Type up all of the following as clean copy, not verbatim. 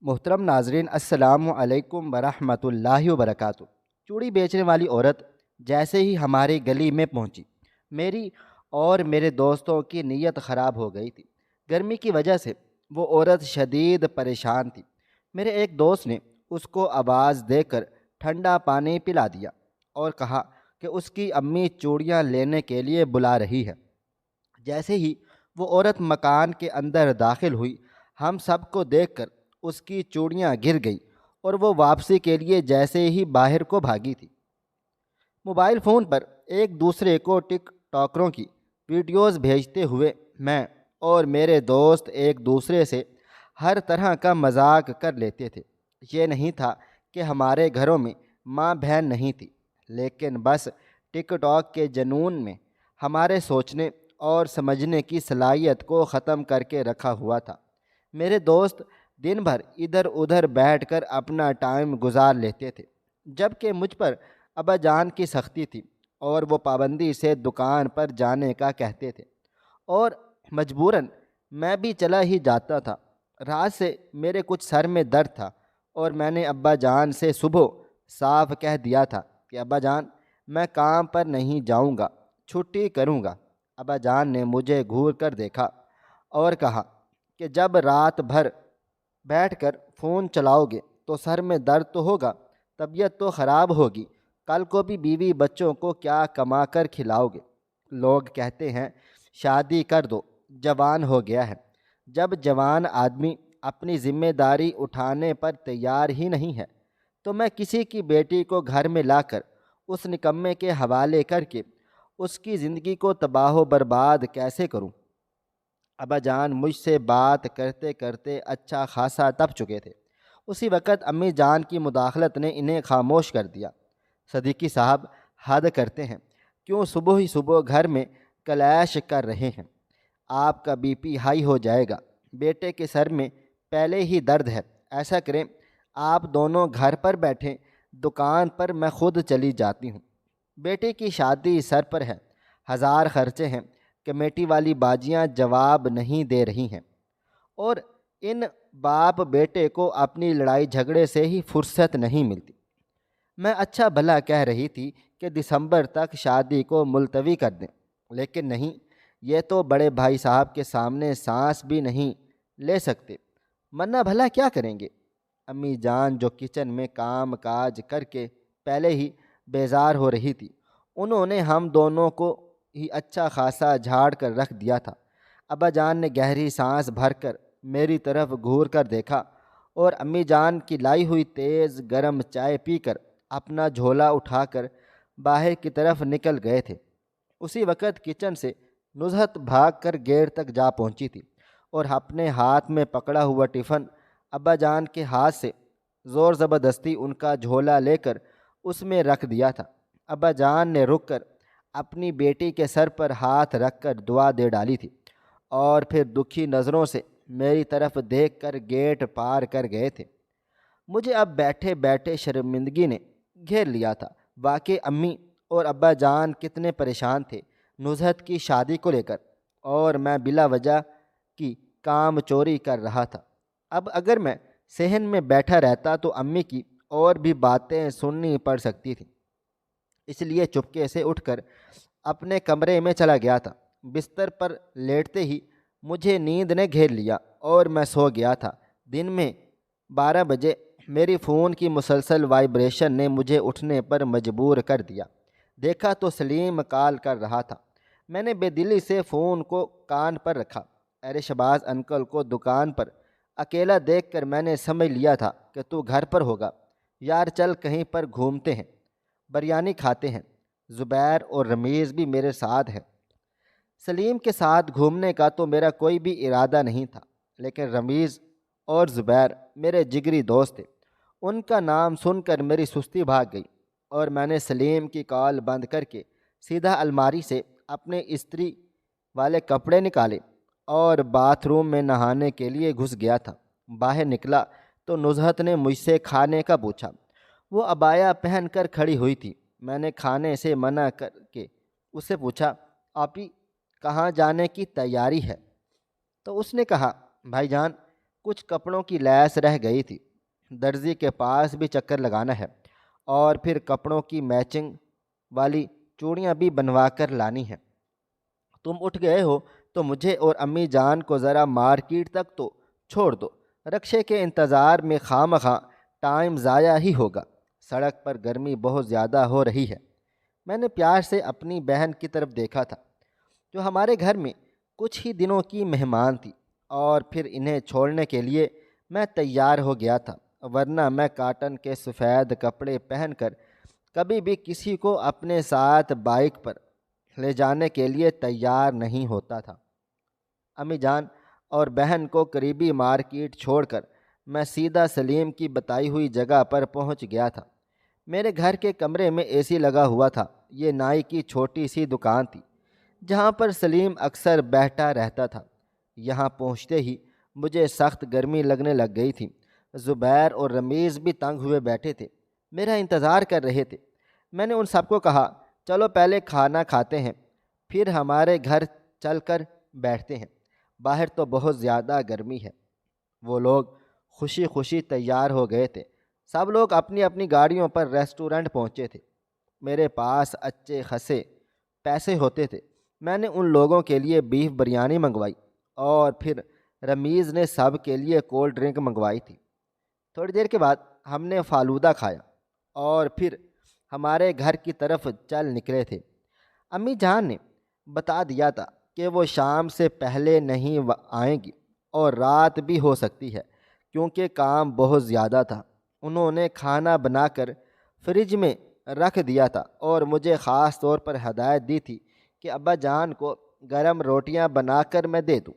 محترم ناظرین، السلام علیکم ورحمۃ اللہ وبرکاتہ۔ چوڑی بیچنے والی عورت جیسے ہی ہماری گلی میں پہنچی، میری اور میرے دوستوں کی نیت خراب ہو گئی تھی۔ گرمی کی وجہ سے وہ عورت شدید پریشان تھی۔ میرے ایک دوست نے اس کو آواز دے کر ٹھنڈا پانی پلا دیا اور کہا کہ اس کی امی چوڑیاں لینے کے لیے بلا رہی ہے۔ جیسے ہی وہ عورت مکان کے اندر داخل ہوئی، ہم سب کو دیکھ کر اس کی چوڑیاں گر گئیں اور وہ واپسی کے لیے جیسے ہی باہر کو بھاگی تھی۔ موبائل فون پر ایک دوسرے کو ٹک ٹاکروں کی ویڈیوز بھیجتے ہوئے میں اور میرے دوست ایک دوسرے سے ہر طرح کا مذاق کر لیتے تھے۔ یہ نہیں تھا کہ ہمارے گھروں میں ماں بہن نہیں تھی، لیکن بس ٹک ٹاک کے جنون میں ہمارے سوچنے اور سمجھنے کی صلاحیت کو ختم کر کے رکھا ہوا تھا۔ میرے دوست دن بھر ادھر ادھر بیٹھ کر اپنا ٹائم گزار لیتے تھے، جبکہ مجھ پر ابا جان کی سختی تھی اور وہ پابندی سے دکان پر جانے کا کہتے تھے، اور مجبوراً میں بھی چلا ہی جاتا تھا۔ رات سے میرے کچھ سر میں درد تھا اور میں نے ابا جان سے صبح صاف کہہ دیا تھا کہ ابا جان، میں کام پر نہیں جاؤں گا، چھٹی کروں گا۔ ابا جان نے مجھے گھور کر دیکھا اور کہا کہ جب رات بھر بیٹھ کر فون چلاؤ گے تو سر میں درد تو ہوگا، طبیعت تو خراب ہوگی، کل کو بھی بیوی بچوں کو کیا کما کر کھلاؤ گے؟ لوگ کہتے ہیں شادی کر دو، جوان ہو گیا ہے۔ جب جوان آدمی اپنی ذمہ داری اٹھانے پر تیار ہی نہیں ہے تو میں کسی کی بیٹی کو گھر میں لا کر اس نکمے کے حوالے کر کے اس کی زندگی کو تباہ و برباد کیسے کروں؟ ابا جان مجھ سے بات کرتے کرتے اچھا خاصا تپ چکے تھے۔ اسی وقت امی جان کی مداخلت نے انہیں خاموش کر دیا۔ صدیقی صاحب، حد کرتے ہیں، کیوں صبح ہی صبح گھر میں کلیش کر رہے ہیں؟ آپ کا بی پی ہائی ہو جائے گا، بیٹے کے سر میں پہلے ہی درد ہے۔ ایسا کریں، آپ دونوں گھر پر بیٹھیں، دکان پر میں خود چلی جاتی ہوں۔ بیٹے کی شادی سر پر ہے، ہزار خرچے ہیں، کمیٹی والی باجیاں جواب نہیں دے رہی ہیں، اور ان باپ بیٹے کو اپنی لڑائی جھگڑے سے ہی فرصت نہیں ملتی۔ میں اچھا بھلا کہہ رہی تھی کہ دسمبر تک شادی کو ملتوی کر دیں، لیکن نہیں، یہ تو بڑے بھائی صاحب کے سامنے سانس بھی نہیں لے سکتے، ورنہ بھلا کیا کریں گے؟ امی جان جو کچن میں کام کاج کر کے پہلے ہی بیزار ہو رہی تھی، انہوں نے ہم دونوں کو ہی اچھا خاصا جھاڑ کر رکھ دیا تھا۔ ابا جان نے گہری سانس بھر کر میری طرف گھور کر دیکھا اور امی جان کی لائی ہوئی تیز گرم چائے پی کر اپنا جھولا اٹھا کر باہر کی طرف نکل گئے تھے۔ اسی وقت کچن سے نزہت بھاگ کر گیٹ تک جا پہنچی تھی اور اپنے ہاتھ میں پکڑا ہوا ٹفن ابا جان کے ہاتھ سے زور زبردستی ان کا جھولا لے کر اس میں رکھ دیا تھا۔ ابا جان نے رک کر اپنی بیٹی کے سر پر ہاتھ رکھ کر دعا دے ڈالی تھی اور پھر دکھی نظروں سے میری طرف دیکھ کر گیٹ پار کر گئے تھے۔ مجھے اب بیٹھے بیٹھے شرمندگی نے گھیر لیا تھا۔ واقعی امی اور ابا جان کتنے پریشان تھے نزہت کی شادی کو لے کر، اور میں بلا وجہ کی کام چوری کر رہا تھا۔ اب اگر میں صحن میں بیٹھا رہتا تو امی کی اور بھی باتیں سننی پڑ سکتی تھیں، اس لیے چپکے سے اٹھ کر اپنے کمرے میں چلا گیا تھا۔ بستر پر لیٹتے ہی مجھے نیند نے گھیر لیا اور میں سو گیا تھا۔ دن میں 12 بجے میری فون کی مسلسل وائبریشن نے مجھے اٹھنے پر مجبور کر دیا۔ دیکھا تو سلیم کال کر رہا تھا۔ میں نے بے دلی سے فون کو کان پر رکھا۔ ارے شہباز انکل کو دکان پر اکیلا دیکھ کر میں نے سمجھ لیا تھا کہ تو گھر پر ہوگا۔ یار چل کہیں پر گھومتے ہیں، بریانی کھاتے ہیں، زبیر اور رمیز بھی میرے ساتھ ہے۔ سلیم کے ساتھ گھومنے کا تو میرا کوئی بھی ارادہ نہیں تھا، لیکن رمیز اور زبیر میرے جگری دوست تھے۔ ان کا نام سن کر میری سستی بھاگ گئی اور میں نے سلیم کی کال بند کر کے سیدھا الماری سے اپنے استری والے کپڑے نکالے اور باتھ روم میں نہانے کے لیے گھس گیا تھا۔ باہر نکلا تو نزہت نے مجھ سے کھانے کا پوچھا۔ وہ عبایا پہن کر کھڑی ہوئی تھی۔ میں نے کھانے سے منع کر کے اس سے پوچھا، آپی کہاں جانے کی تیاری ہے؟ تو اس نے کہا، بھائی جان کچھ کپڑوں کی لیس رہ گئی تھی، درزی کے پاس بھی چکر لگانا ہے، اور پھر کپڑوں کی میچنگ والی چوڑیاں بھی بنوا کر لانی ہیں۔ تم اٹھ گئے ہو تو مجھے اور امی جان کو ذرا مارکیٹ تک تو چھوڑ دو، رکشے کے انتظار میں خواہ ٹائم ضائع ہی ہوگا، سڑک پر گرمی بہت زیادہ ہو رہی ہے۔ میں نے پیار سے اپنی بہن کی طرف دیکھا تھا، جو ہمارے گھر میں کچھ ہی دنوں کی مہمان تھی، اور پھر انہیں چھوڑنے کے لیے میں تیار ہو گیا تھا، ورنہ میں کاٹن کے سفید کپڑے پہن کر کبھی بھی کسی کو اپنے ساتھ بائک پر لے جانے کے لیے تیار نہیں ہوتا تھا۔ امی جان اور بہن کو قریبی مارکیٹ چھوڑ کر میں سیدھا سلیم کی بتائی ہوئی جگہ پر پہنچ گیا تھا۔ میرے گھر کے کمرے میں اے سی لگا ہوا تھا۔ یہ نائی کی چھوٹی سی دکان تھی جہاں پر سلیم اکثر بیٹھا رہتا تھا۔ یہاں پہنچتے ہی مجھے سخت گرمی لگنے لگ گئی تھی۔ زبیر اور رمیز بھی تنگ ہوئے بیٹھے تھے، میرا انتظار کر رہے تھے۔ میں نے ان سب کو کہا، چلو پہلے کھانا کھاتے ہیں، پھر ہمارے گھر چل کر بیٹھتے ہیں، باہر تو بہت زیادہ گرمی ہے۔ وہ لوگ خوشی خوشی تیار ہو گئے تھے۔ سب لوگ اپنی اپنی گاڑیوں پر ریسٹورنٹ پہنچے تھے۔ میرے پاس اچھے خاصے پیسے ہوتے تھے۔ میں نے ان لوگوں کے لیے بیف بریانی منگوائی، اور پھر رمیز نے سب کے لیے کولڈ ڈرنک منگوائی تھی۔ تھوڑی دیر کے بعد ہم نے فالودہ کھایا، اور پھر ہمارے گھر کی طرف چل نکلے تھے۔ امی جان نے بتا دیا تھا کہ وہ شام سے پہلے نہیں آئیں گی، اور رات بھی ہو سکتی ہے، کیونکہ کام بہت زیادہ تھا۔ انہوں نے کھانا بنا کر فریج میں رکھ دیا تھا، اور مجھے خاص طور پر ہدایت دی تھی کہ ابا جان کو گرم روٹیاں بنا کر میں دے دوں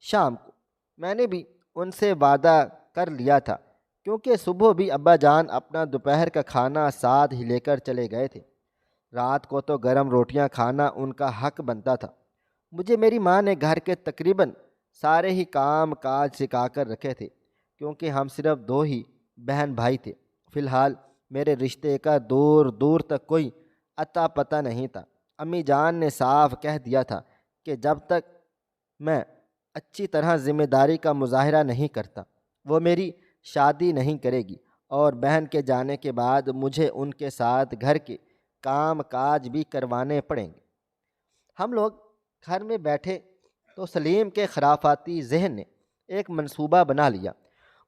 شام کو۔ میں نے بھی ان سے وعدہ کر لیا تھا، کیونکہ صبح بھی ابا جان اپنا دوپہر کا کھانا ساتھ ہی لے کر چلے گئے تھے۔ رات کو تو گرم روٹیاں کھانا ان کا حق بنتا تھا۔ مجھے میری ماں نے گھر کے تقریباً سارے ہی کام کاج سکھا کر رکھے تھے، کیونکہ ہم صرف 2 ہی بہن بھائی تھے۔ فی الحال میرے رشتے کا دور دور تک کوئی اتا پتہ نہیں تھا۔ امی جان نے صاف کہہ دیا تھا کہ جب تک میں اچھی طرح ذمہ داری کا مظاہرہ نہیں کرتا، وہ میری شادی نہیں کرے گی، اور بہن کے جانے کے بعد مجھے ان کے ساتھ گھر کے کام کاج بھی کروانے پڑیں گے۔ ہم لوگ گھر میں بیٹھے تو سلیم کے خرافاتی ذہن نے ایک منصوبہ بنا لیا۔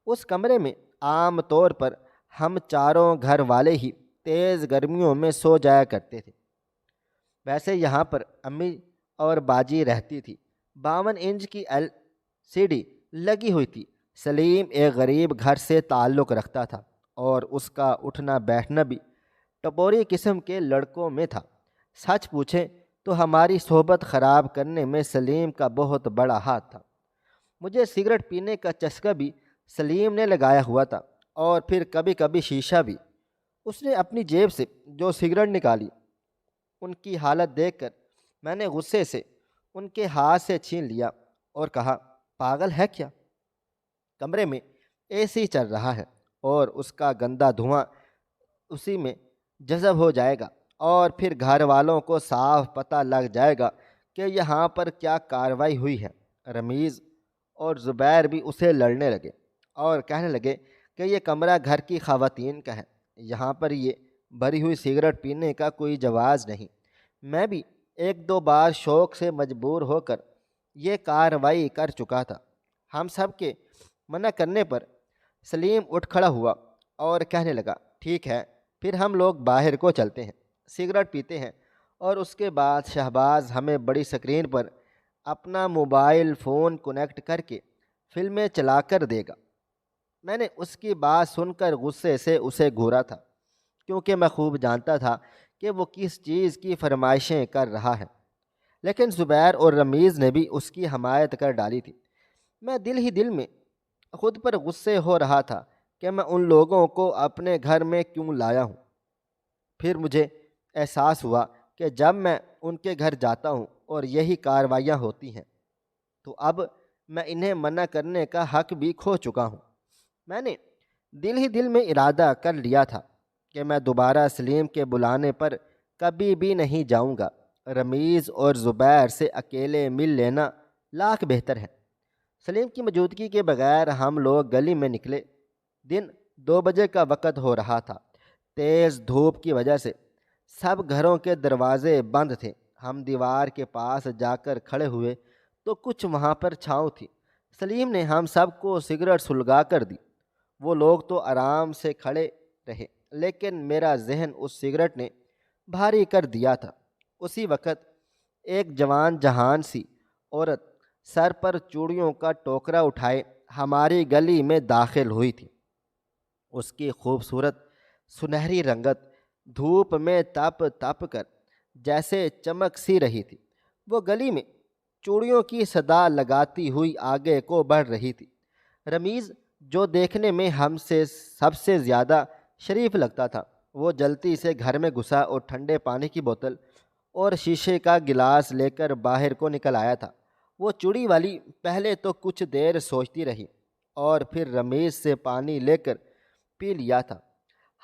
اس کمرے میں عام طور پر ہم چاروں گھر والے ہی تیز گرمیوں میں سو جایا کرتے تھے۔ ویسے یہاں پر امی اور باجی رہتی تھی۔ 52 انچ کی LCD لگی ہوئی تھی۔ سلیم ایک غریب گھر سے تعلق رکھتا تھا، اور اس کا اٹھنا بیٹھنا بھی ٹپوری قسم کے لڑکوں میں تھا۔ سچ پوچھیں تو ہماری صحبت خراب کرنے میں سلیم کا بہت بڑا ہاتھ تھا۔ مجھے سگریٹ پینے کا چسکا بھی سلیم نے لگایا ہوا تھا، اور پھر کبھی کبھی شیشہ بھی۔ اس نے اپنی جیب سے جو سگریٹ نکالی، ان کی حالت دیکھ کر میں نے غصے سے ان کے ہاتھ سے چھین لیا اور کہا، پاگل ہے کیا؟ کمرے میں AC چل رہا ہے، اور اس کا گندا دھواں اسی میں جذب ہو جائے گا، اور پھر گھر والوں کو صاف پتہ لگ جائے گا کہ یہاں پر کیا کارروائی ہوئی ہے۔ رمیز اور زبیر بھی اسے لڑنے لگے، اور کہنے لگے کہ یہ کمرہ گھر کی خواتین کا ہے، یہاں پر یہ بھری ہوئی سگریٹ پینے کا کوئی جواز نہیں۔ میں بھی 1-2 بار شوق سے مجبور ہو کر یہ کارروائی کر چکا تھا۔ ہم سب کے منع کرنے پر سلیم اٹھ کھڑا ہوا اور کہنے لگا، ٹھیک ہے، پھر ہم لوگ باہر کو چلتے ہیں، سگریٹ پیتے ہیں، اور اس کے بعد شہباز ہمیں بڑی اسکرین پر اپنا موبائل فون کنیکٹ کر کے فلمیں چلا کر دے گا۔ میں نے اس کی بات سن کر غصے سے اسے گھورا تھا، کیونکہ میں خوب جانتا تھا کہ وہ کس چیز کی فرمائشیں کر رہا ہے، لیکن زبیر اور رمیز نے بھی اس کی حمایت کر ڈالی تھی۔ میں دل ہی دل میں خود پر غصے ہو رہا تھا کہ میں ان لوگوں کو اپنے گھر میں کیوں لایا ہوں۔ پھر مجھے احساس ہوا کہ جب میں ان کے گھر جاتا ہوں اور یہی کاروائیاں ہوتی ہیں، تو اب میں انہیں منع کرنے کا حق بھی کھو چکا ہوں۔ میں نے دل ہی دل میں ارادہ کر لیا تھا کہ میں دوبارہ سلیم کے بلانے پر کبھی بھی نہیں جاؤں گا۔ رمیز اور زبیر سے اکیلے مل لینا لاکھ بہتر ہے۔ سلیم کی موجودگی کے بغیر ہم لوگ گلی میں نکلے۔ دن 2 بجے کا وقت ہو رہا تھا۔ تیز دھوپ کی وجہ سے سب گھروں کے دروازے بند تھے۔ ہم دیوار کے پاس جا کر کھڑے ہوئے تو کچھ وہاں پر چھاؤں تھی۔ سلیم نے ہم سب کو سگریٹ سلگا کر دی۔ وہ لوگ تو آرام سے کھڑے رہے، لیکن میرا ذہن اس سگریٹ نے بھاری کر دیا تھا۔ اسی وقت ایک جوان جہان سی عورت سر پر چوڑیوں کا ٹوکرا اٹھائے ہماری گلی میں داخل ہوئی تھی۔ اس کی خوبصورت سنہری رنگت دھوپ میں تپ تپ کر جیسے چمک سی رہی تھی۔ وہ گلی میں چوڑیوں کی صدا لگاتی ہوئی آگے کو بڑھ رہی تھی۔ رمیز، جو دیکھنے میں ہم سے سب سے زیادہ شریف لگتا تھا، وہ جلدی سے گھر میں گھسا اور ٹھنڈے پانی کی بوتل اور شیشے کا گلاس لے کر باہر کو نکل آیا تھا۔ وہ چوڑی والی پہلے تو کچھ دیر سوچتی رہی اور پھر رمیز سے پانی لے کر پی لیا تھا۔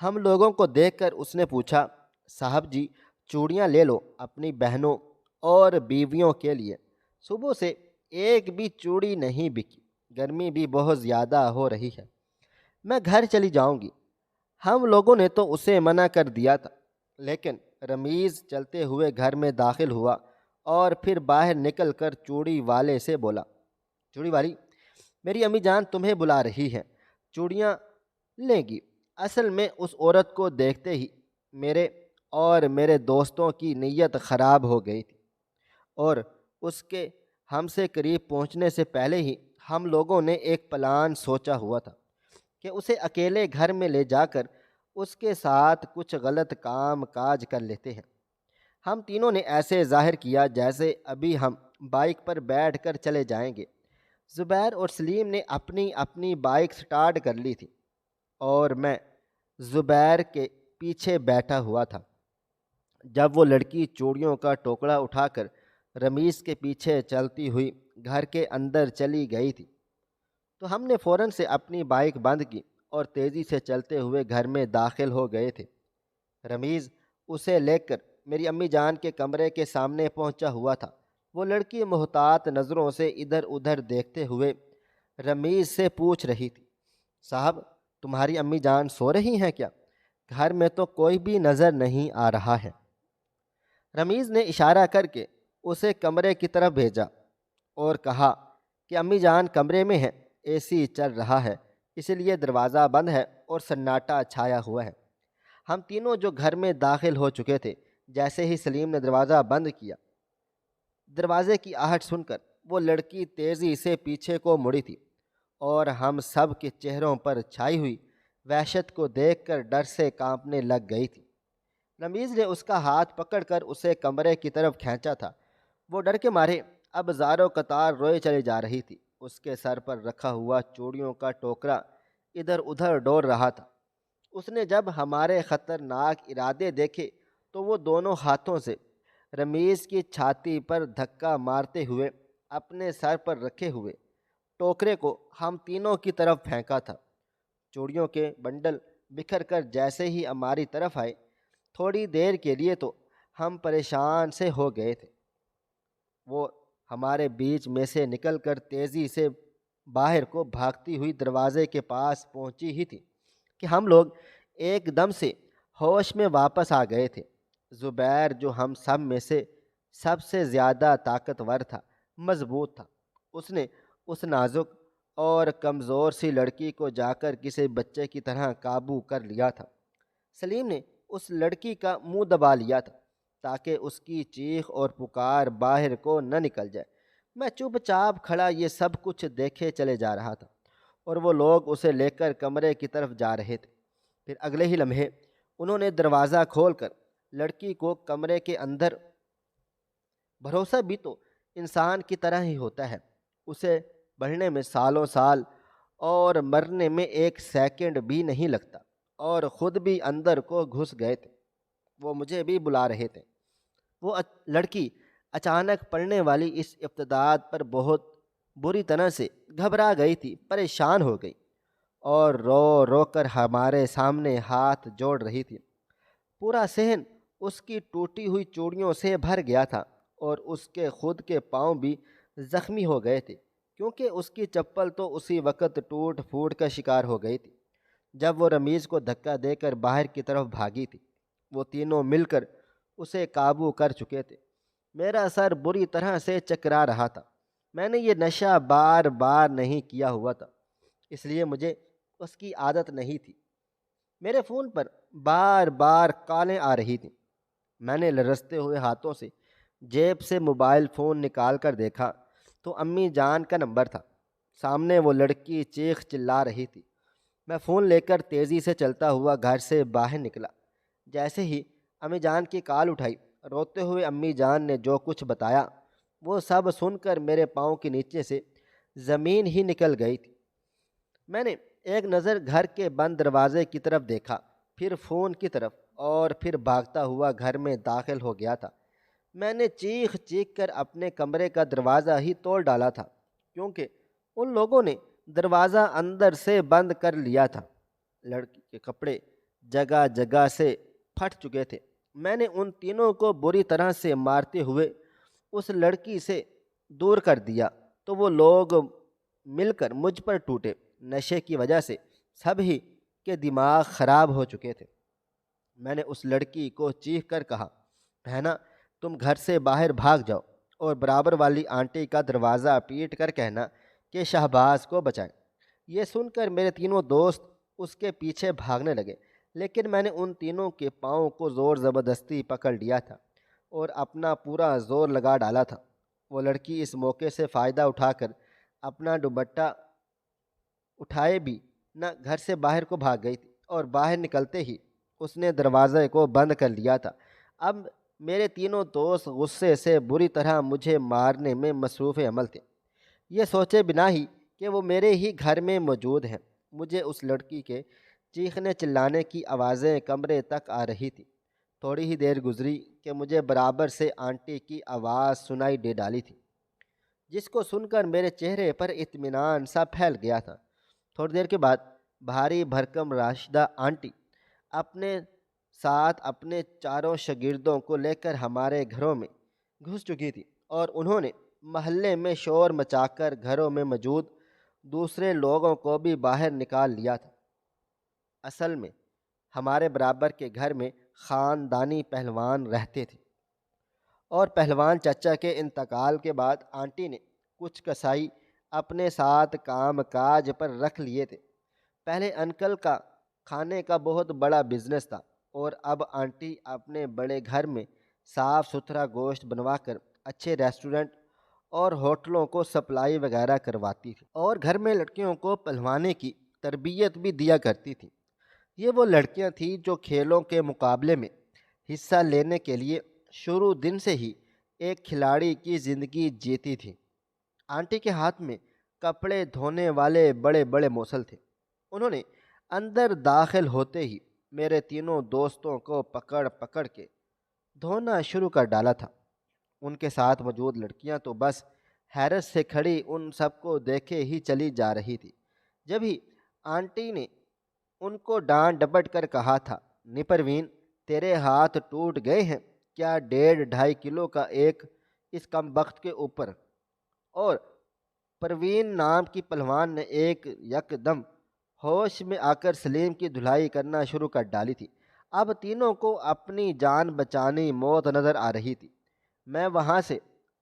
ہم لوگوں کو دیکھ کر اس نے پوچھا، صاحب جی، چوڑیاں لے لو اپنی بہنوں اور بیویوں کے لیے۔ صبح سے ایک بھی چوڑی نہیں بکی، گرمی بھی بہت زیادہ ہو رہی ہے، میں گھر چلی جاؤں گی۔ ہم لوگوں نے تو اسے منع کر دیا تھا، لیکن رمیز چلتے ہوئے گھر میں داخل ہوا اور پھر باہر نکل کر چوڑی والے سے بولا، چوڑی والی، میری امی جان تمہیں بلا رہی ہے، چوڑیاں لیں گی۔ اصل میں اس عورت کو دیکھتے ہی میرے اور میرے دوستوں کی نیت خراب ہو گئی تھی، اور اس کے ہم سے قریب پہنچنے سے پہلے ہی ہم لوگوں نے ایک پلان سوچا ہوا تھا کہ اسے اکیلے گھر میں لے جا کر اس کے ساتھ کچھ غلط کام کاج کر لیتے ہیں۔ ہم تینوں نے ایسے ظاہر کیا جیسے ابھی ہم بائک پر بیٹھ کر چلے جائیں گے۔ زبیر اور سلیم نے اپنی اپنی بائک سٹارٹ کر لی تھی اور میں زبیر کے پیچھے بیٹھا ہوا تھا۔ جب وہ لڑکی چوڑیوں کا ٹوکرا اٹھا کر رمیز کے پیچھے چلتی ہوئی گھر کے اندر چلی گئی تھی تو ہم نے فوراً سے اپنی بائک بند کی اور تیزی سے چلتے ہوئے گھر میں داخل ہو گئے تھے۔ رمیز اسے لے کر میری امی جان کے کمرے کے سامنے پہنچا ہوا تھا۔ وہ لڑکی محتاط نظروں سے ادھر ادھر دیکھتے ہوئے رمیز سے پوچھ رہی تھی، صاحب تمہاری امی جان سو رہی ہیں کیا؟ گھر میں تو کوئی بھی نظر نہیں آ رہا ہے۔ رمیز نے اشارہ کر کے اسے کمرے کی طرف بھیجا اور کہا کہ امی جان کمرے میں ہیں، اے سی چل رہا ہے، اس لیے دروازہ بند ہے اور سناٹا چھایا ہوا ہے۔ ہم تینوں جو گھر میں داخل ہو چکے تھے، جیسے ہی سلیم نے دروازہ بند کیا، دروازے کی آہٹ سن کر وہ لڑکی تیزی سے پیچھے کو مڑی تھی اور ہم سب کے چہروں پر چھائی ہوئی وحشت کو دیکھ کر ڈر سے کانپنے لگ گئی تھی۔ رمیز نے اس کا ہاتھ پکڑ کر اسے کمرے کی طرف کھینچا تھا۔ وہ ڈر کے مارے اب زاروں قطار روئے چلی جا رہی تھی۔ اس کے سر پر رکھا ہوا چوڑیوں کا ٹوکرا ادھر ادھر ڈول رہا تھا۔ اس نے جب ہمارے خطرناک ارادے دیکھے تو وہ دونوں ہاتھوں سے رمیز کی چھاتی پر دھکا مارتے ہوئے اپنے سر پر رکھے ہوئے ٹوکرے کو ہم تینوں کی طرف پھینکا تھا۔ چوڑیوں کے بنڈل بکھر کر جیسے ہی ہماری طرف آئے، تھوڑی دیر کے لیے تو ہم پریشان سے ہو گئے تھے۔ وہ ہمارے بیچ میں سے نکل کر تیزی سے باہر کو بھاگتی ہوئی دروازے کے پاس پہنچی ہی تھی کہ ہم لوگ ایک دم سے ہوش میں واپس آ گئے تھے۔ زبیر، جو ہم سب میں سے سب سے زیادہ طاقتور تھا، مضبوط تھا، اس نے اس نازک اور کمزور سی لڑکی کو جا کر کسی بچے کی طرح قابو کر لیا تھا۔ سلیم نے اس لڑکی کا منہ دبا لیا تھا تاکہ اس کی چیخ اور پکار باہر کو نہ نکل جائے۔ میں چپ چاپ کھڑا یہ سب کچھ دیکھے چلے جا رہا تھا اور وہ لوگ اسے لے کر کمرے کی طرف جا رہے تھے۔ پھر اگلے ہی لمحے انہوں نے دروازہ کھول کر لڑکی کو کمرے کے اندر، بھروسہ بھی تو انسان کی طرح ہی ہوتا ہے، اسے بڑھنے میں سالوں سال اور مرنے میں ایک سیکنڈ بھی نہیں لگتا، اور خود بھی اندر کو گھس گئے تھے۔ وہ مجھے بھی بلا رہے تھے۔ وہ لڑکی اچانک پڑنے والی اس ابتداد پر بہت بری طرح سے گھبرا گئی تھی، پریشان ہو گئی اور رو رو کر ہمارے سامنے ہاتھ جوڑ رہی تھی۔ پورا صحن اس کی ٹوٹی ہوئی چوڑیوں سے بھر گیا تھا اور اس کے خود کے پاؤں بھی زخمی ہو گئے تھے کیونکہ اس کی چپل تو اسی وقت ٹوٹ پھوٹ کا شکار ہو گئی تھی جب وہ رمیز کو دھکا دے کر باہر کی طرف بھاگی تھی۔ وہ تینوں مل کر اسے قابو کر چکے تھے۔ میرا سر بری طرح سے چکرا رہا تھا۔ میں نے یہ نشہ بار بار نہیں کیا ہوا تھا، اس لیے مجھے اس کی عادت نہیں تھی۔ میرے فون پر بار بار کالیں آ رہی تھیں۔ میں نے لرزتے ہوئے ہاتھوں سے جیب سے موبائل فون نکال کر دیکھا تو امی جان کا نمبر تھا۔ سامنے وہ لڑکی چیخ چلا رہی تھی۔ میں فون لے کر تیزی سے چلتا ہوا گھر سے باہر نکلا۔ جیسے ہی امی جان کی کال اٹھائی، روتے ہوئے امی جان نے جو کچھ بتایا وہ سب سن کر میرے پاؤں کے نیچے سے زمین ہی نکل گئی تھی۔ میں نے ایک نظر گھر کے بند دروازے کی طرف دیکھا، پھر فون کی طرف، اور پھر بھاگتا ہوا گھر میں داخل ہو گیا تھا۔ میں نے چیخ چیخ کر اپنے کمرے کا دروازہ ہی توڑ ڈالا تھا، کیونکہ ان لوگوں نے دروازہ اندر سے بند کر لیا تھا۔ لڑکی کے کپڑے جگہ جگہ سے پھٹ چکے تھے۔ میں نے ان تینوں کو بری طرح سے مارتے ہوئے اس لڑکی سے دور کر دیا تو وہ لوگ مل کر مجھ پر ٹوٹے۔ نشے کی وجہ سے سب ہی کے دماغ خراب ہو چکے تھے۔ میں نے اس لڑکی کو چیخ کر کہا، بہنا تم گھر سے باہر بھاگ جاؤ اور برابر والی آنٹی کا دروازہ پیٹ کر کہنا کہ شہباز کو بچائیں۔ یہ سن کر میرے تینوں دوست اس کے پیچھے بھاگنے لگے، لیکن میں نے ان تینوں کے پاؤں کو زور زبردستی پکڑ لیا تھا اور اپنا پورا زور لگا ڈالا تھا۔ وہ لڑکی اس موقع سے فائدہ اٹھا کر اپنا دوپٹہ اٹھائے بھی نہ گھر سے باہر کو بھاگ گئی تھی، اور باہر نکلتے ہی اس نے دروازے کو بند کر لیا تھا۔ اب میرے تینوں دوست غصے سے بری طرح مجھے مارنے میں مصروف عمل تھے، یہ سوچے بنا ہی کہ وہ میرے ہی گھر میں موجود ہیں۔ مجھے اس لڑکی کے چیخنے چلانے کی آوازیں کمرے تک آ رہی تھی۔ تھوڑی ہی دیر گزری کہ مجھے برابر سے آنٹی کی آواز سنائی دے ڈالی تھی، جس کو سن کر میرے چہرے پر اطمینان سا پھیل گیا تھا۔ تھوڑی دیر کے بعد بھاری بھرکم راشدہ آنٹی اپنے ساتھ اپنے چاروں شاگردوں کو لے کر ہمارے گھروں میں گھس چکی تھی، اور انہوں نے محلے میں شور مچا کر گھروں میں موجود دوسرے لوگوں کو بھی باہر نکال لیا تھا۔ اصل میں ہمارے برابر کے گھر میں خاندانی پہلوان رہتے تھے، اور پہلوان چچا کے انتقال کے بعد آنٹی نے کچھ کسائی اپنے ساتھ کام کاج پر رکھ لیے تھے۔ پہلے انکل کا کھانے کا بہت بڑا بزنس تھا، اور اب آنٹی اپنے بڑے گھر میں صاف ستھرا گوشت بنوا کر اچھے ریسٹورنٹ اور ہوٹلوں کو سپلائی وغیرہ کرواتی تھی، اور گھر میں لڑکیوں کو پہلوانے کی تربیت بھی دیا کرتی تھی۔ یہ وہ لڑکیاں تھیں جو کھیلوں کے مقابلے میں حصہ لینے کے لیے شروع دن سے ہی ایک کھلاڑی کی زندگی جیتی تھیں۔ آنٹی کے ہاتھ میں کپڑے دھونے والے بڑے بڑے موصل تھے۔ انہوں نے اندر داخل ہوتے ہی میرے تینوں دوستوں کو پکڑ پکڑ کے دھونا شروع کر ڈالا تھا۔ ان کے ساتھ موجود لڑکیاں تو بس حیرت سے کھڑی ان سب کو دیکھے ہی چلی جا رہی تھی۔ جب ہی آنٹی نے ان کو ڈانٹ ڈپٹ کر کہا تھا، نی پروین تیرے ہاتھ ٹوٹ گئے ہیں کیا 1.5-2.5 کلو کا ایک اس کم بخت کے اوپر؟ اور پروین نام کی پہلوان نے ایک یکدم ہوش میں آ کر سلیم کی دھلائی کرنا شروع کر ڈالی تھی۔ اب تینوں کو اپنی جان بچانی موت نظر آ رہی تھی۔ میں وہاں سے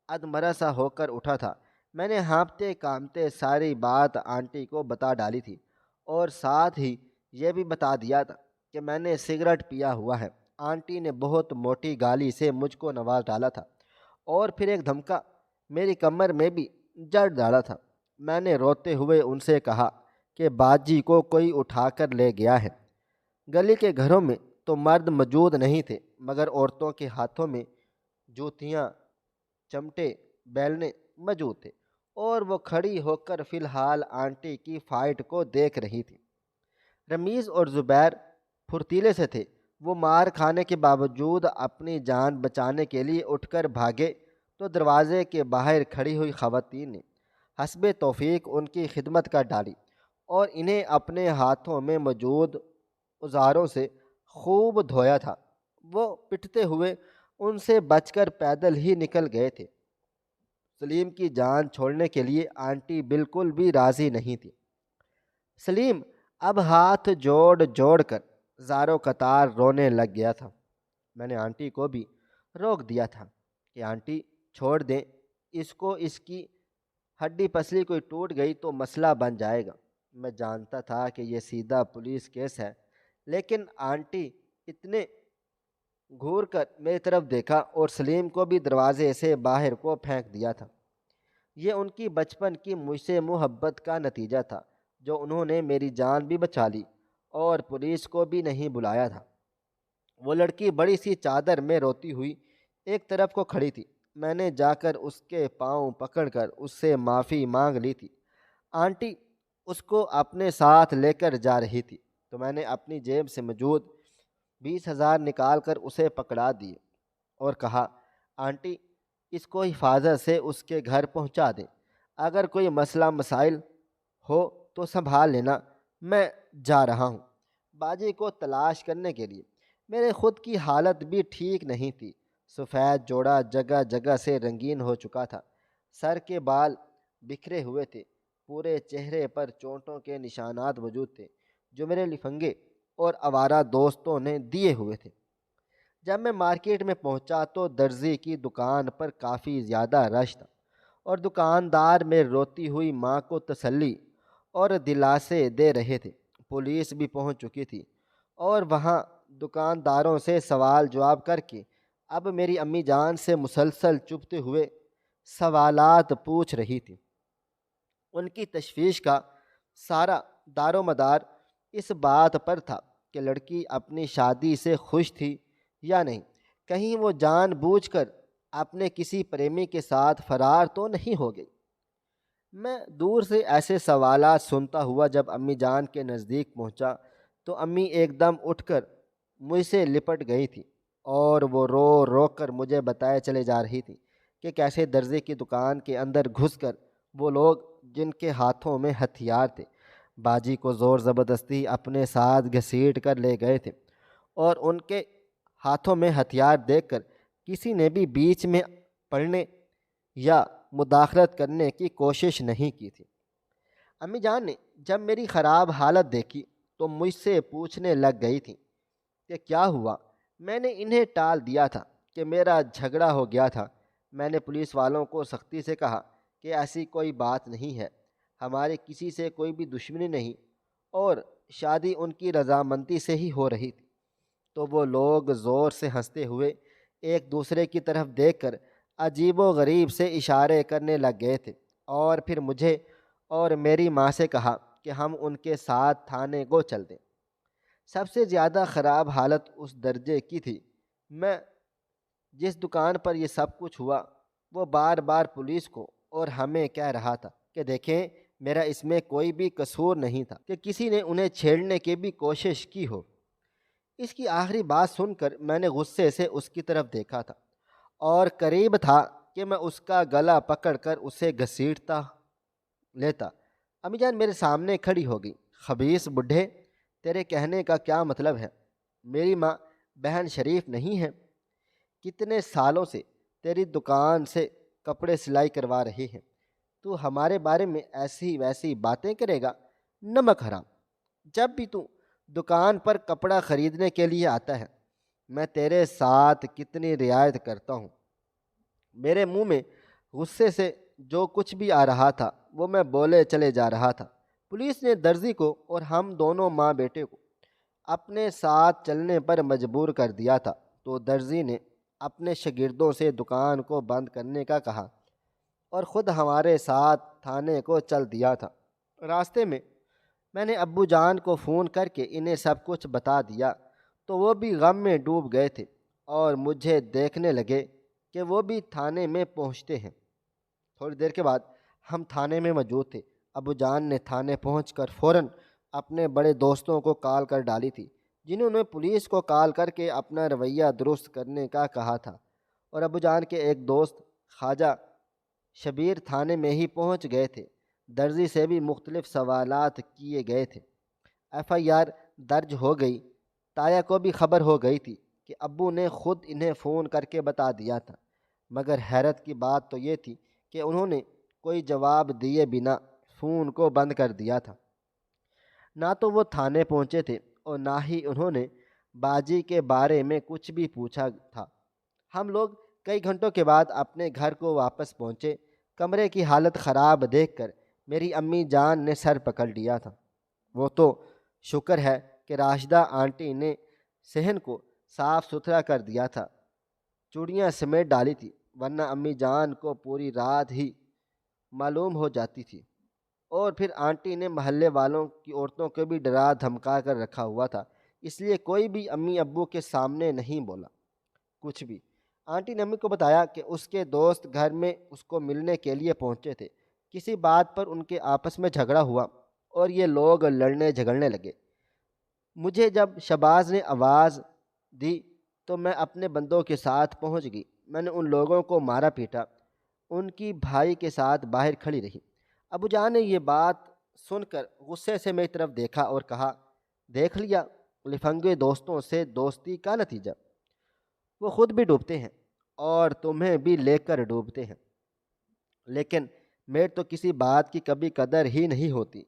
ادمرہ سا ہو کر اٹھا تھا۔ میں نے ہانپتے کانپتے ساری بات آنٹی کو بتا ڈالی تھی، اور ساتھ ہی یہ بھی بتا دیا تھا کہ میں نے سگریٹ پیا ہوا ہے۔ آنٹی نے بہت موٹی گالی سے مجھ کو نواز ڈالا تھا، اور پھر ایک دھمکا میری کمر میں بھی جڑ ڈالا تھا۔ میں نے روتے ہوئے ان سے کہا کہ باجی کو کوئی اٹھا کر لے گیا ہے۔ گلی کے گھروں میں تو مرد موجود نہیں تھے، مگر عورتوں کے ہاتھوں میں جوتیاں، چمٹے، بیلنے موجود تھے، اور وہ کھڑی ہو کر فی الحال آنٹی کی فائٹ کو دیکھ رہی تھی۔ رمیز اور زبیر پھرتیلے سے تھے۔ وہ مار کھانے کے باوجود اپنی جان بچانے کے لیے اٹھ کر بھاگے تو دروازے کے باہر کھڑی ہوئی خواتین نے حسب توفیق ان کی خدمت کر ڈالی، اور انہیں اپنے ہاتھوں میں موجود اوزاروں سے خوب دھویا تھا۔ وہ پٹتے ہوئے ان سے بچ کر پیدل ہی نکل گئے تھے۔ سلیم کی جان چھوڑنے کے لیے آنٹی بالکل بھی راضی نہیں تھی۔ سلیم اب ہاتھ جوڑ جوڑ کر زاروں قطار رونے لگ گیا تھا۔ میں نے آنٹی کو بھی روک دیا تھا کہ آنٹی چھوڑ دیں اس کو، اس کی ہڈی پسلی کوئی ٹوٹ گئی تو مسئلہ بن جائے گا۔ میں جانتا تھا کہ یہ سیدھا پولیس کیس ہے، لیکن آنٹی اتنے گھور کر میری طرف دیکھا اور سلیم کو بھی دروازے سے باہر کو پھینک دیا تھا۔ یہ ان کی بچپن کی مجھ سے محبت کا نتیجہ تھا، جو انہوں نے میری جان بھی بچا لی اور پولیس کو بھی نہیں بلایا تھا۔ وہ لڑکی بڑی سی چادر میں روتی ہوئی ایک طرف کو کھڑی تھی۔ میں نے جا کر اس کے پاؤں پکڑ کر اس سے معافی مانگ لی تھی۔ آنٹی اس کو اپنے ساتھ لے کر جا رہی تھی تو میں نے اپنی جیب سے موجود 20,000 نکال کر اسے پکڑا دیے اور کہا، آنٹی اس کو حفاظت سے اس کے گھر پہنچا دیں، اگر کوئی مسئلہ مسائل ہو تو سنبھال لینا، میں جا رہا ہوں باجی کو تلاش کرنے کے لیے۔ میرے خود کی حالت بھی ٹھیک نہیں تھی۔ سفید جوڑا جگہ جگہ سے رنگین ہو چکا تھا، سر کے بال بکھرے ہوئے تھے، پورے چہرے پر چوٹوں کے نشانات موجود تھے جو میرے لفنگے اور آوارہ دوستوں نے دیے ہوئے تھے۔ جب میں مارکیٹ میں پہنچا تو درزی کی دکان پر کافی زیادہ رش تھا اور دکاندار میں روتی ہوئی ماں کو تسلی اور دلاسے دے رہے تھے۔ پولیس بھی پہنچ چکی تھی اور وہاں دکانداروں سے سوال جواب کر کے اب میری امی جان سے مسلسل چبھتے ہوئے سوالات پوچھ رہی تھی۔ ان کی تشویش کا سارا دار و مدار اس بات پر تھا کہ لڑکی اپنی شادی سے خوش تھی یا نہیں، کہیں وہ جان بوجھ کر اپنے کسی پریمی کے ساتھ فرار تو نہیں ہو گئی۔ میں دور سے ایسے سوالات سنتا ہوا جب امی جان کے نزدیک پہنچا تو امی ایک دم اٹھ کر مجھ سے لپٹ گئی تھی اور وہ رو رو کر مجھے بتائے چلے جا رہی تھی کہ کیسے درزی کی دکان کے اندر گھس کر وہ لوگ جن کے ہاتھوں میں ہتھیار تھے باجی کو زور زبردستی اپنے ساتھ گھسیٹ کر لے گئے تھے، اور ان کے ہاتھوں میں ہتھیار دیکھ کر کسی نے بھی بیچ میں پڑنے یا مداخلت کرنے کی کوشش نہیں کی تھی۔ امی جان نے جب میری خراب حالت دیکھی تو مجھ سے پوچھنے لگ گئی تھی کہ کیا ہوا۔ میں نے انہیں ٹال دیا تھا کہ میرا جھگڑا ہو گیا تھا۔ میں نے پولیس والوں کو سختی سے کہا کہ ایسی کوئی بات نہیں ہے، ہمارے کسی سے کوئی بھی دشمنی نہیں اور شادی ان کی رضامندی سے ہی ہو رہی تھی۔ تو وہ لوگ زور سے ہنستے ہوئے ایک دوسرے کی طرف دیکھ کر عجیب و غریب سے اشارے کرنے لگ گئے تھے اور پھر مجھے اور میری ماں سے کہا کہ ہم ان کے ساتھ تھانے کو چل دیں۔ سب سے زیادہ خراب حالت اس درجے کی تھی، میں جس دکان پر یہ سب کچھ ہوا وہ بار بار پولیس کو اور ہمیں کہہ رہا تھا کہ دیکھیں میرا اس میں کوئی بھی قصور نہیں تھا کہ کسی نے انہیں چھیڑنے کی بھی کوشش کی ہو۔ اس کی آخری بات سن کر میں نے غصے سے اس کی طرف دیکھا تھا اور قریب تھا کہ میں اس کا گلا پکڑ کر اسے گھسیٹتا لیتا۔ امی جان میرے سامنے کھڑی ہو گئی۔ خبیث بڈھے، تیرے کہنے کا کیا مطلب ہے؟ میری ماں بہن شریف نہیں ہے؟ کتنے سالوں سے تیری دکان سے کپڑے سلائی کروا رہی ہے، تو ہمارے بارے میں ایسی ویسی باتیں کرے گا؟ نمک حرام، جب بھی تو دکان پر کپڑا خریدنے کے لیے آتا ہے میں تیرے ساتھ کتنی رعایت کرتا ہوں۔ میرے منہ میں غصے سے جو کچھ بھی آ رہا تھا وہ میں بولے چلے جا رہا تھا۔ پولیس نے درزی کو اور ہم دونوں ماں بیٹے کو اپنے ساتھ چلنے پر مجبور کر دیا تھا، تو درزی نے اپنے شاگردوں سے دکان کو بند کرنے کا کہا اور خود ہمارے ساتھ تھانے کو چل دیا تھا۔ راستے میں نے ابو جان کو فون کر کے انہیں سب کچھ بتا دیا تو وہ بھی غم میں ڈوب گئے تھے اور مجھے دیکھنے لگے کہ وہ بھی تھانے میں پہنچتے ہیں۔ تھوڑی دیر کے بعد ہم تھانے میں موجود تھے۔ ابو جان نے تھانے پہنچ کر فوراً اپنے بڑے دوستوں کو کال کر ڈالی تھی، جنہوں نے پولیس کو کال کر کے اپنا رویہ درست کرنے کا کہا تھا، اور ابو جان کے ایک دوست خواجہ شبیر تھانے میں ہی پہنچ گئے تھے۔ درزی سے بھی مختلف سوالات کیے گئے تھے۔ ایف آئی آر درج ہو گئی۔ تایا کو بھی خبر ہو گئی تھی کہ ابو نے خود انہیں فون کر کے بتا دیا تھا، مگر حیرت کی بات تو یہ تھی کہ انہوں نے کوئی جواب دیے بنا فون کو بند کر دیا تھا۔ نہ تو وہ تھانے پہنچے تھے اور نہ ہی انہوں نے باجی کے بارے میں کچھ بھی پوچھا تھا۔ ہم لوگ کئی گھنٹوں کے بعد اپنے گھر کو واپس پہنچے۔ کمرے کی حالت خراب دیکھ کر میری امی جان نے سر پکڑ لیا تھا۔ وہ تو شکر ہے کہ راشدہ آنٹی نے صحن کو صاف ستھرا کر دیا تھا، چوڑیاں سمیٹ ڈالی تھی، ورنہ امی جان کو پوری رات ہی معلوم ہو جاتی تھی۔ اور پھر آنٹی نے محلے والوں کی عورتوں کو بھی ڈرا دھمکا کر رکھا ہوا تھا، اس لیے کوئی بھی امی ابو کے سامنے نہیں بولا کچھ بھی۔ آنٹی نے امی کو بتایا کہ اس کے دوست گھر میں اس کو ملنے کے لیے پہنچے تھے، کسی بات پر ان کے آپس میں جھگڑا ہوا اور یہ لوگ لڑنے جھگڑنے لگے۔ مجھے جب شہباز نے آواز دی تو میں اپنے بندوں کے ساتھ پہنچ گئی۔ میں نے ان لوگوں کو مارا پیٹا۔ ان کی بھائی کے ساتھ باہر کھڑی رہی۔ ابو جان نے یہ بات سن کر غصے سے میری طرف دیکھا اور کہا، دیکھ لیا لفنگے دوستوں سے دوستی کا نتیجہ، وہ خود بھی ڈوبتے ہیں اور تمہیں بھی لے کر ڈوبتے ہیں، لیکن میرے تو کسی بات کی کبھی قدر ہی نہیں ہوتی۔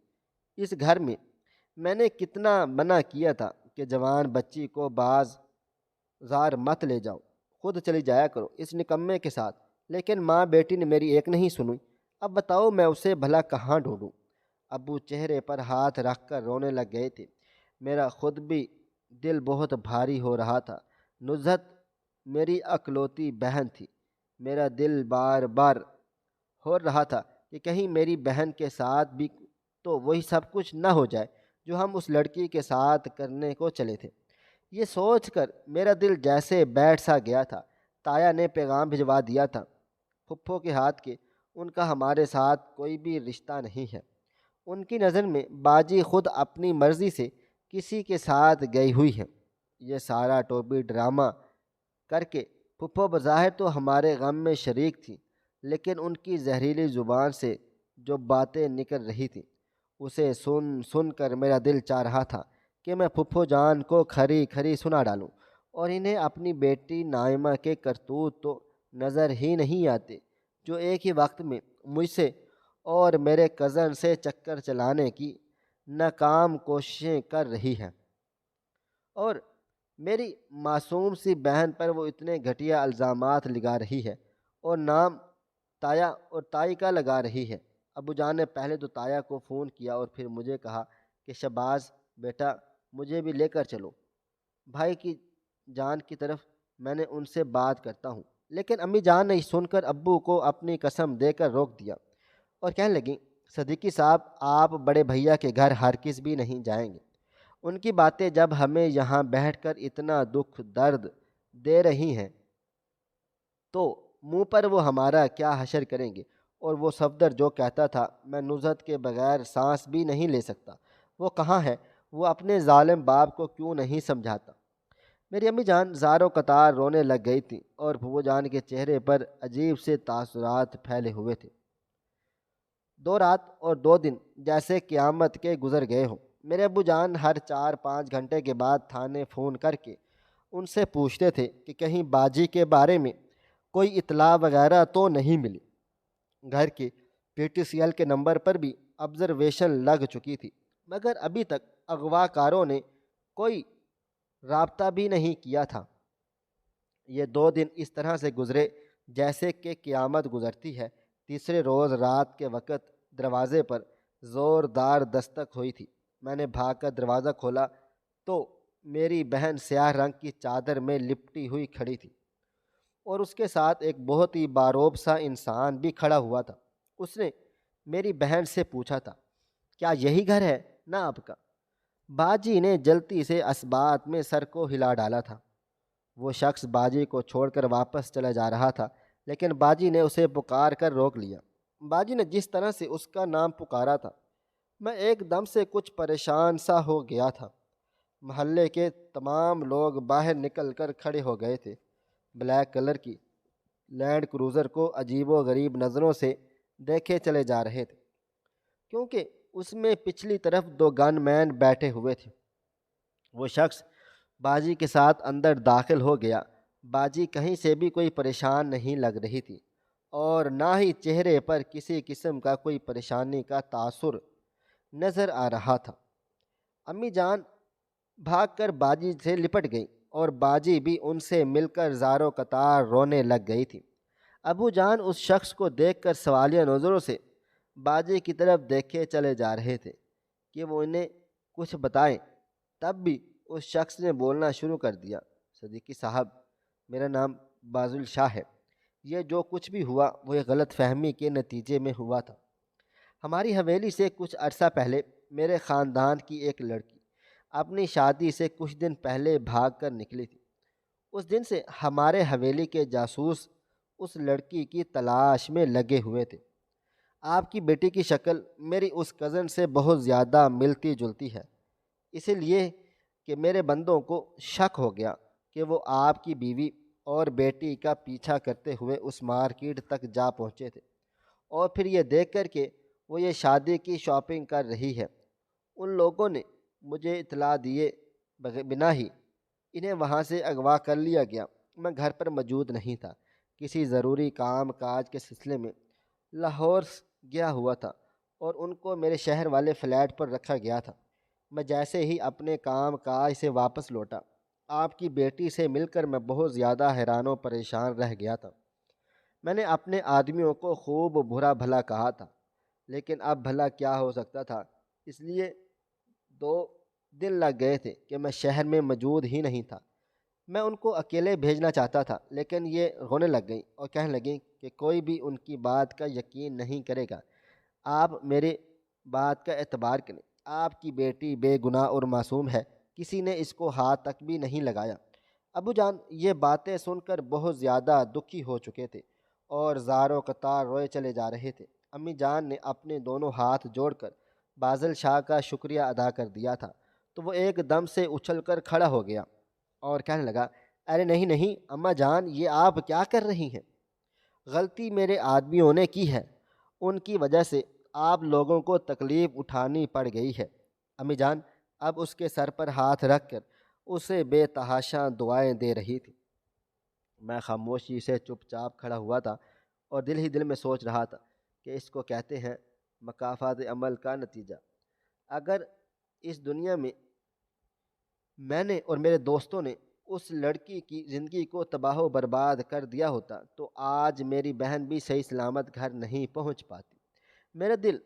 اس گھر میں نے کتنا منع کیا تھا کہ جوان بچی کو بازار مت لے جاؤ، خود چلی جایا کرو اس نکمے کے ساتھ، لیکن ماں بیٹی نے میری ایک نہیں سنی۔ اب بتاؤ میں اسے بھلا کہاں ڈھونڈوں؟ ابو چہرے پر ہاتھ رکھ کر رونے لگ گئے تھے۔ میرا خود بھی دل بہت بھاری ہو رہا تھا۔ نزہت میری اکلوتی بہن تھی۔ میرا دل بار بار ہو رہا تھا کہ کہیں میری بہن کے ساتھ بھی تو وہی سب کچھ نہ ہو جائے جو ہم اس لڑکی کے ساتھ کرنے کو چلے تھے۔ یہ سوچ کر میرا دل جیسے بیٹھ سا گیا تھا۔ تایا نے پیغام بھجوا دیا تھا پھپھو کے ہاتھ کے، ان کا ہمارے ساتھ کوئی بھی رشتہ نہیں ہے۔ ان کی نظر میں باجی خود اپنی مرضی سے کسی کے ساتھ گئی ہوئی ہے۔ یہ سارا ٹوپی ڈرامہ کر کے پھپھو بظاہر تو ہمارے غم میں شریک تھی، لیکن ان کی زہریلی زبان سے جو باتیں نکل رہی تھیں اسے سن سن کر میرا دل چاہ رہا تھا کہ میں پھپھو جان کو کھری کھری سنا ڈالوں، اور انہیں اپنی بیٹی نائمہ کے کرتوت تو نظر ہی نہیں آتے جو ایک ہی وقت میں مجھ سے اور میرے کزن سے چکر چلانے کی ناکام کوششیں کر رہی ہے، اور میری معصوم سی بہن پر وہ اتنے گھٹیا الزامات لگا رہی ہے اور نام تایا اور تائی کا لگا رہی ہے۔ ابو جان نے پہلے تو تایا کو فون کیا اور پھر مجھے کہا کہ شہباز بیٹا مجھے بھی لے کر چلو بھائی کی جان کی طرف، میں نے ان سے بات کرتا ہوں۔ لیکن امی جان نے سن کر ابو کو اپنی قسم دے کر روک دیا اور کہنے لگیں، صدیقی صاحب آپ بڑے بھیا کے گھر ہرگز بھی نہیں جائیں گے۔ ان کی باتیں جب ہمیں یہاں بیٹھ کر اتنا دکھ درد دے رہی ہیں تو منہ پر وہ ہمارا کیا حشر کریں گے؟ اور وہ صفدر جو کہتا تھا میں نزہت کے بغیر سانس بھی نہیں لے سکتا، وہ کہاں ہے؟ وہ اپنے ظالم باپ کو کیوں نہیں سمجھاتا؟ میری امی جان زاروں قطار رونے لگ گئی تھی اور پھپھو جان کے چہرے پر عجیب سے تاثرات پھیلے ہوئے تھے۔ 2 رات اور 2 دن جیسے قیامت کے گزر گئے ہوں۔ میرے ابو جان ہر 4-5 گھنٹے کے بعد تھانے فون کر کے ان سے پوچھتے تھے کہ کہیں باجی کے بارے میں کوئی اطلاع وغیرہ تو نہیں ملی۔ گھر کے PTCL کے نمبر پر بھی آبزرویشن لگ چکی تھی، مگر ابھی تک اغوا کاروں نے کوئی رابطہ بھی نہیں کیا تھا۔ یہ 2 دن اس طرح سے گزرے جیسے کہ قیامت گزرتی ہے۔ تیسرے روز رات کے وقت دروازے پر زوردار دستک ہوئی تھی۔ میں نے بھاگ کر دروازہ کھولا تو میری بہن سیاہ رنگ کی چادر میں لپٹی ہوئی کھڑی تھی اور اس کے ساتھ ایک بہت ہی باروب سا انسان بھی کھڑا ہوا تھا۔ اس نے میری بہن سے پوچھا تھا، کیا یہی گھر ہے نا آپ کا؟ باجی نے جلتی سے اسبات میں سر کو ہلا ڈالا تھا۔ وہ شخص باجی کو چھوڑ کر واپس چلا جا رہا تھا، لیکن باجی نے اسے پکار کر روک لیا۔ باجی نے جس طرح سے اس کا نام پکارا تھا میں ایک دم سے کچھ پریشان سا ہو گیا تھا۔ محلے کے تمام لوگ باہر نکل کر کھڑے ہو گئے تھے۔ بلیک کلر کی لینڈ کروزر کو عجیب و غریب نظروں سے دیکھے چلے جا رہے تھے، کیونکہ اس میں پچھلی طرف 2 گن مین بیٹھے ہوئے تھے۔ وہ شخص باجی کے ساتھ اندر داخل ہو گیا۔ باجی کہیں سے بھی کوئی پریشان نہیں لگ رہی تھی۔ اور نہ ہی چہرے پر کسی قسم کا کوئی پریشانی کا تاثر نظر آ رہا تھا۔ امی جان بھاگ کر باجی سے لپٹ گئیں اور باجی بھی ان سے مل کر زاروں قطار رونے لگ گئی تھی۔ ابو جان اس شخص کو دیکھ کر سوالیہ نظروں سے باجی کی طرف دیکھے چلے جا رہے تھے کہ وہ انہیں کچھ بتائیں۔ تب بھی اس شخص نے بولنا شروع کر دیا، صدیقی صاحب، میرا نام بازل شاہ ہے۔ یہ جو کچھ بھی ہوا وہ ایک غلط فہمی کے نتیجے میں ہوا تھا۔ ہماری حویلی سے کچھ عرصہ پہلے میرے خاندان کی ایک لڑکی اپنی شادی سے کچھ دن پہلے بھاگ کر نکلی تھی۔ اس دن سے ہمارے حویلی کے جاسوس اس لڑکی کی تلاش میں لگے ہوئے تھے۔ آپ کی بیٹی کی شکل میری اس کزن سے بہت زیادہ ملتی جلتی ہے، اسی لیے کہ میرے بندوں کو شک ہو گیا کہ وہ آپ کی بیوی اور بیٹی کا پیچھا کرتے ہوئے اس مارکیٹ تک جا پہنچے تھے، اور پھر یہ دیکھ کر کہ وہ یہ شادی کی شاپنگ کر رہی ہے، ان لوگوں نے مجھے اطلاع دیے بنا ہی انہیں وہاں سے اغوا کر لیا گیا۔ میں گھر پر موجود نہیں تھا، کسی ضروری کام کاج کے سلسلے میں لاہور گیا ہوا تھا اور ان کو میرے شہر والے فلیٹ پر رکھا گیا تھا۔ میں جیسے ہی اپنے کام کاج سے واپس لوٹا، آپ کی بیٹی سے مل کر میں بہت زیادہ حیران و پریشان رہ گیا تھا۔ میں نے اپنے آدمیوں کو خوب برا بھلا کہا تھا، لیکن اب بھلا کیا ہو سکتا تھا، اس لیے 2 دن لگ گئے تھے کہ میں شہر میں موجود ہی نہیں تھا۔ میں ان کو اکیلے بھیجنا چاہتا تھا، لیکن یہ رونے لگ گئیں اور کہنے لگیں کہ کوئی بھی ان کی بات کا یقین نہیں کرے گا۔ آپ میری بات کا اعتبار کریں، آپ کی بیٹی بے گناہ اور معصوم ہے، کسی نے اس کو ہاتھ تک بھی نہیں لگایا۔ ابو جان یہ باتیں سن کر بہت زیادہ دکھی ہو چکے تھے اور زاروں قطار روئے چلے جا رہے تھے۔ امی جان نے اپنے دونوں ہاتھ جوڑ کر بازل شاہ کا شکریہ ادا کر دیا تھا تو وہ ایک دم سے اچھل کر کھڑا ہو گیا اور کہنے لگا، ارے نہیں نہیں اماں جان، یہ آپ کیا کر رہی ہیں؟ غلطی میرے آدمیوں نے کی ہے، ان کی وجہ سے آپ لوگوں کو تکلیف اٹھانی پڑ گئی ہے۔ امی جان اب اس کے سر پر ہاتھ رکھ کر اسے بے تحاشا دعائیں دے رہی تھی۔ میں خاموشی سے چپ چاپ کھڑا ہوا تھا اور دل ہی دل میں سوچ رہا تھا کہ اس کو کہتے ہیں مکافات عمل کا نتیجہ۔ اگر اس دنیا میں میں نے اور میرے دوستوں نے اس لڑکی کی زندگی کو تباہ و برباد کر دیا ہوتا تو آج میری بہن بھی صحیح سلامت گھر نہیں پہنچ پاتی۔ میرا دل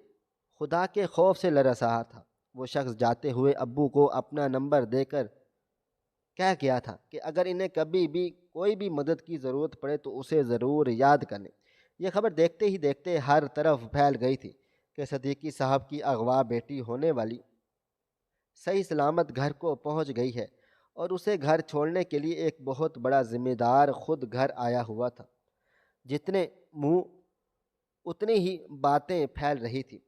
خدا کے خوف سے لرز رہا تھا۔ وہ شخص جاتے ہوئے ابو کو اپنا نمبر دے کر کہہ گیا تھا کہ اگر انہیں کبھی بھی کوئی بھی مدد کی ضرورت پڑے تو اسے ضرور یاد کریں۔ یہ خبر دیکھتے ہی دیکھتے ہر طرف پھیل گئی تھی کہ صدیقی صاحب کی اغوا بیٹی ہونے والی صحیح سلامت گھر کو پہنچ گئی ہے اور اسے گھر چھوڑنے کے لیے ایک بہت بڑا ذمہ دار خود گھر آیا ہوا تھا۔ جتنے منہ اتنی ہی باتیں پھیل رہی تھی۔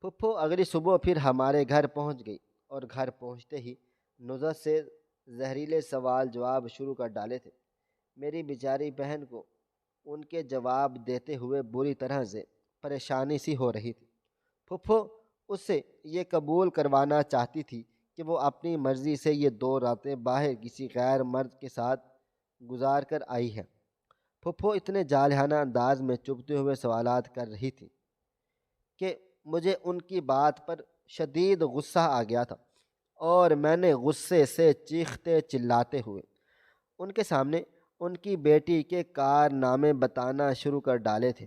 پھپھو اگلی صبح پھر ہمارے گھر پہنچ گئی اور گھر پہنچتے ہی نزہت سے زہریلے سوال جواب شروع کر ڈالے تھے۔ میری بیچاری بہن کو ان کے جواب دیتے ہوئے بری طرح سے پریشانی سی ہو رہی تھی۔ پھپھو اس سے یہ قبول کروانا چاہتی تھی کہ وہ اپنی مرضی سے یہ 2 راتیں باہر کسی غیر مرد کے ساتھ گزار کر آئی ہے۔ پھپھو اتنے جارحانہ انداز میں چبھتے ہوئے سوالات کر رہی تھی کہ مجھے ان کی بات پر شدید غصہ آ گیا تھا اور میں نے غصے سے چیختے چلاتے ہوئے ان کے سامنے ان کی بیٹی کے کارنامے بتانا شروع کر ڈالے تھے،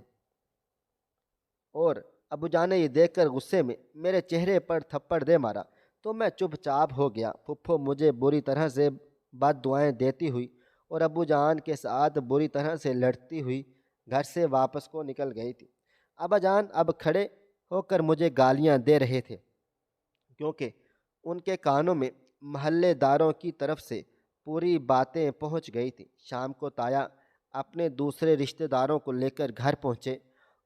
اور ابو جان نے یہ دیکھ کر غصے میں میرے چہرے پر تھپڑ دے مارا تو میں چپ چاپ ہو گیا۔ پھپھو مجھے بری طرح سے بد دعائیں دیتی ہوئی اور ابو جان کے ساتھ بری طرح سے لڑتی ہوئی گھر سے واپس کو نکل گئی تھی۔ ابا جان اب کھڑے ہو کر مجھے گالیاں دے رہے تھے کیونکہ ان کے کانوں میں محلے داروں کی طرف سے پوری باتیں پہنچ گئی تھیں۔ شام کو تایا اپنے دوسرے رشتہ داروں کو لے کر گھر پہنچے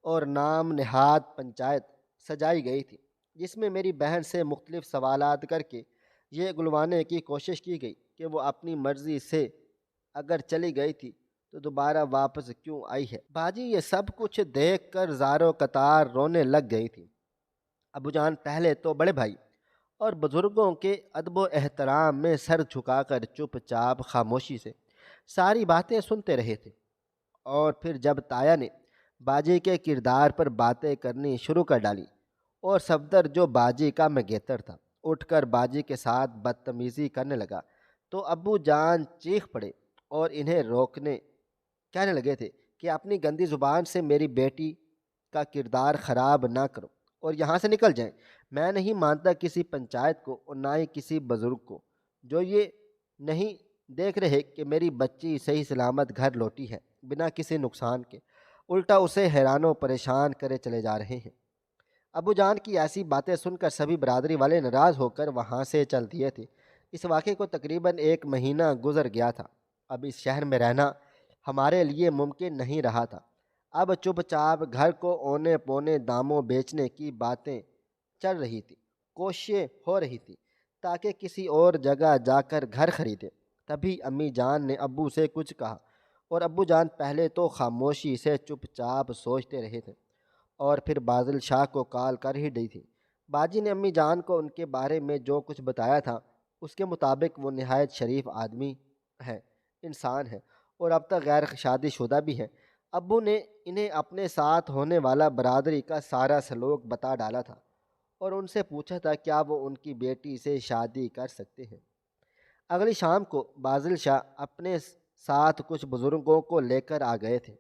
اور نام نہاد پنچایت سجائی گئی تھی، جس میں میری بہن سے مختلف سوالات کر کے یہ گلوانے کی کوشش کی گئی کہ وہ اپنی مرضی سے اگر چلی گئی تھی تو دوبارہ واپس کیوں آئی ہے۔ باجی یہ سب کچھ دیکھ کر زاروں قطار رونے لگ گئی تھی۔ ابو جان پہلے تو بڑے بھائی اور بزرگوں کے ادب و احترام میں سر جھکا کر چپ چاپ خاموشی سے ساری باتیں سنتے رہے تھے، اور پھر جب تایا نے باجی کے کردار پر باتیں کرنی شروع کر ڈالی، اور صفدر جو باجی کا مگیتر تھا اٹھ کر باجی کے ساتھ بدتمیزی کرنے لگا، تو ابو جان چیخ پڑے اور انہیں روکنے کہنے لگے تھے کہ اپنی گندی زبان سے میری بیٹی کا کردار خراب نہ کرو اور یہاں سے نکل جائیں۔ میں نہیں مانتا کسی پنچایت کو اور نہ ہی کسی بزرگ کو جو یہ نہیں دیکھ رہے کہ میری بچی صحیح سلامت گھر لوٹی ہے بنا کسی نقصان کے، الٹا اسے حیران و پریشان کرے چلے جا رہے ہیں۔ ابو جان کی ایسی باتیں سن کر سبھی برادری والے ناراض ہو کر وہاں سے چل دیے تھے۔ اس واقعے کو تقریباً 1 مہینہ گزر گیا تھا۔ اب اس شہر میں رہنا ہمارے لیے ممکن نہیں رہا تھا۔ اب چپ چاپ گھر کو اونے پونے داموں بیچنے کی باتیں چل رہی تھی، کوششیں ہو رہی تھی تاکہ کسی اور جگہ جا کر گھر خریدے۔ تبھی امی جان نے ابو سے کچھ کہا، اور ابو جان پہلے تو خاموشی سے چپ چاپ سوچتے رہے تھے اور پھر بادل شاہ کو کال کر ہی دی تھی۔ باجی نے امی جان کو ان کے بارے میں جو کچھ بتایا تھا اس کے مطابق وہ نہایت شریف آدمی ہے، انسان ہے، اور اب تک غیر شادی شدہ بھی ہے۔ ابو نے انہیں اپنے ساتھ ہونے والا برادری کا سارا سلوک بتا ڈالا تھا اور ان سے پوچھا تھا کیا وہ ان کی بیٹی سے شادی کر سکتے ہیں۔ اگلی شام کو بازل شاہ اپنے ساتھ کچھ بزرگوں کو لے کر آ گئے تھے۔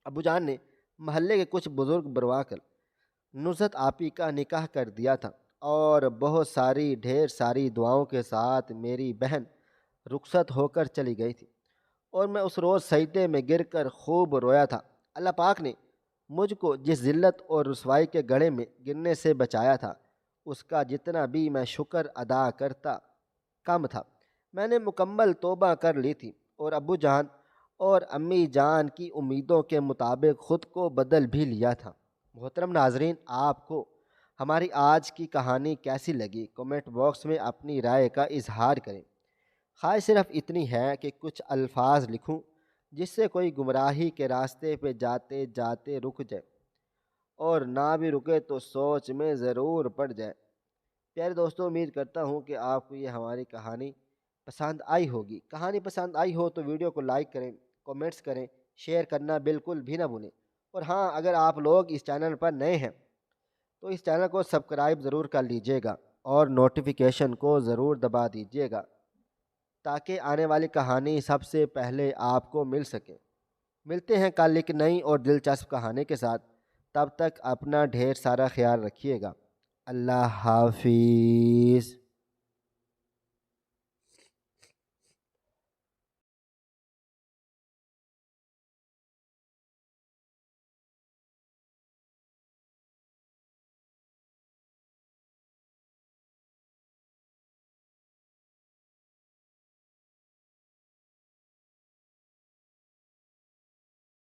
ابو جان نے محلے کے کچھ بزرگ بروا کر نصرت آپی کا نکاح کر دیا تھا، اور بہت ساری ڈھیر ساری دعاؤں کے ساتھ میری بہن رخصت ہو کر چلی گئی تھی، اور میں اس روز سجدے میں گر کر خوب رویا تھا۔ اللہ پاک نے مجھ کو جس ذلت اور رسوائی کے گڑھے میں گرنے سے بچایا تھا اس کا جتنا بھی میں شکر ادا کرتا کم تھا۔ میں نے مکمل توبہ کر لی تھی اور ابو جان اور امی جان کی امیدوں کے مطابق خود کو بدل بھی لیا تھا۔ محترم ناظرین، آپ کو ہماری آج کی کہانی کیسی لگی؟ کمنٹ باکس میں اپنی رائے کا اظہار کریں۔ خواہش صرف اتنی ہے کہ کچھ الفاظ لکھوں جس سے کوئی گمراہی کے راستے پہ جاتے جاتے رک جائے، اور نہ بھی رکے تو سوچ میں ضرور پڑ جائے۔ پیارے دوستوں، امید کرتا ہوں کہ آپ کو یہ ہماری کہانی پسند آئی ہوگی۔ کہانی پسند آئی ہو تو ویڈیو کو لائک کریں، کومنٹس کریں، شیئر کرنا بالکل بھی نہ بھولیں۔ اور ہاں، اگر آپ لوگ اس چینل پر نئے ہیں تو اس چینل کو سبسکرائب ضرور کر لیجئے گا اور نوٹیفیکیشن کو ضرور دبا دیجئے گا تاکہ آنے والی کہانی سب سے پہلے آپ کو مل سکے۔ ملتے ہیں کل ایک نئی اور دلچسپ کہانی کے ساتھ۔ تب تک اپنا ڈھیر سارا خیال رکھیے گا۔ اللہ حافظ۔